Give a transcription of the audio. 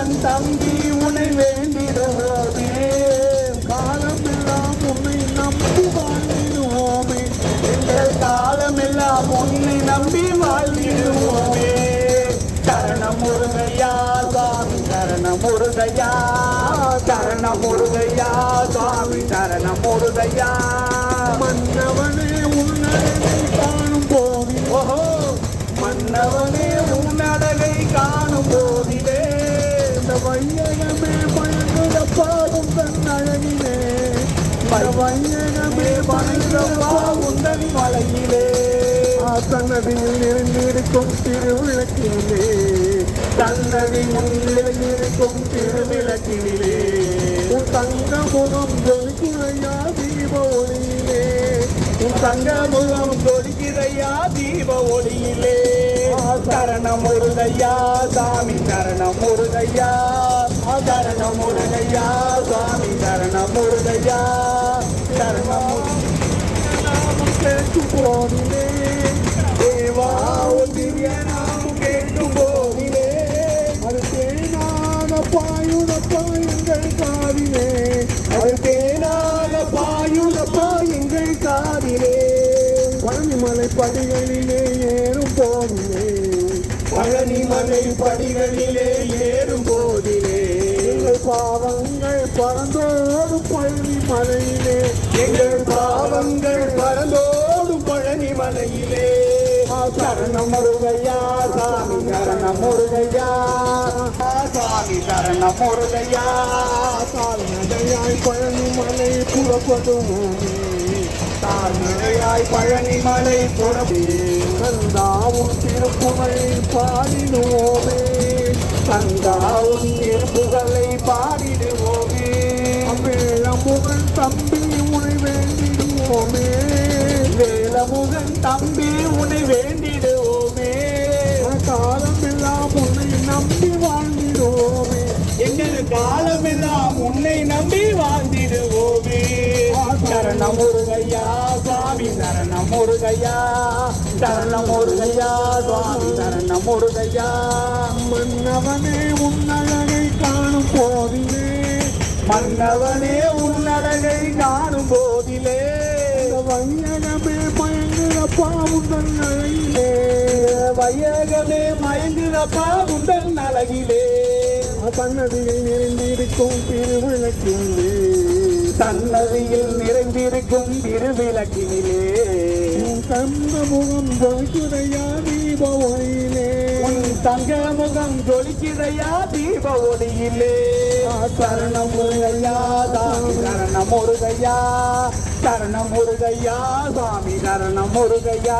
மன்னவன் தம்பி உனை வேண்டிடுவோமே, காலமெல்லாம் உன்னை நம்பி வாழ்ந்திடுவோமே, எங்கள் காலமெல்லாம் உன்னை நம்பி வாழ்ந்திடுவோமே. சரணம் முருகையா சுவாமி சரணம் முருகையா, சரணம் முருகையா சுவாமி சரணம் முருகையா. மன்னவனே உன்னழகை காணும் போதிலே, ஓஹோ மன்னவனே உன்னழகை காணும் போதிலே, இந்த வையகமே மயங்குதப்பா உந்தன் அழகிலே, வையகமே மயங்குதப்பா உந்தன் மலையிலே, சன்னதியில் நிறைந்திருக்கும் திருவிளக்கிலே, சன்னதியில் நிறைந்திருக்கும் திருவிளக்கிலே, உன் தங்க முகம் ஜொலிக்குதையா தீப ஒளியிலே, உன் தங்க முகம் ஜொலிக்குதையா தீப ஒளியிலே. சரணம் முருகையா சாமி சரணம் முருகையா, சரணம் முருகையா சுவாமி சரணம் முருகையா. சரணம் நாமம் கேட்கும் போதிலே, தேவா உன் திவ்ய நாமம் கேட்கும் போதிலே, அது தேனாக பாயுதப்பா எங்கள் காதிலே, அது தேனாக பாயுதப்பா எங்கள் காதிலே. பழனிமலை படிகளிலே ஏறும் போதிலே, பழனிமலை படிகளிலே ஏறும் போதிலே, எங்கள் பாவங்கள் பறந்தோடும் பழனி மலையிலே, எங்கள் பாவங்கள் பறந்தோடும் பழனி மலையிலே. சரணம் முருகையா சாமி சரணம் முருகையா, சாமி சரணம் முருகையா. கால்நடையாய் பழனி மலை புறப்படுவோமே, கால்நடையாய் பழனி மலை புறப்படும், கந்தாவும் திருப்புகழை பாடிடுவோமே, கந்தாவும் திருப்புகளை பாடிடுவோமே. வேலமுகன் தம்பி உனை வேண்டிடுவோமே, வேலமுகன் தம்பி உனை வேண்டிடுவோமே, காலமெல்லாம் உன்னை நம்பி வாழ்ந்திடுவோமே, எங்கள் காலமெல்லாம் உன்னை நம்பி வாழ்ந்திடுவோமே. சரணம் முருகையா சுவாமி சரணம் முருகையா, சரணம் முருகையா சுவாமி சரணம் முருகையா. மன்னவனே உன்னழகை காணும் போதிலே, மன்னவனே உன்னழகை காணும் போதிலே, வையகமே மயங்குதப்பா உந்தன் அழகிலே, வையகமே மயங்குதப்பா உந்தன் அழகிலே. சன்னதியில் நிறைந்திருக்கும் திருவிளக்கிலே, சன்னதியில் நிறைந்திருக்கும் திருவிளக்கிலே, தங்க முகம் ஜொலிக்குதையா தீப ஒளியிலே, உன் தங்க முகம் ஜொலிக்குதையா தீப ஒளியிலே. சரணம் முருகையா சாமி சரணம் முருகையா, சரணம் முருகையா சுவாமி சரணம் முருகையா.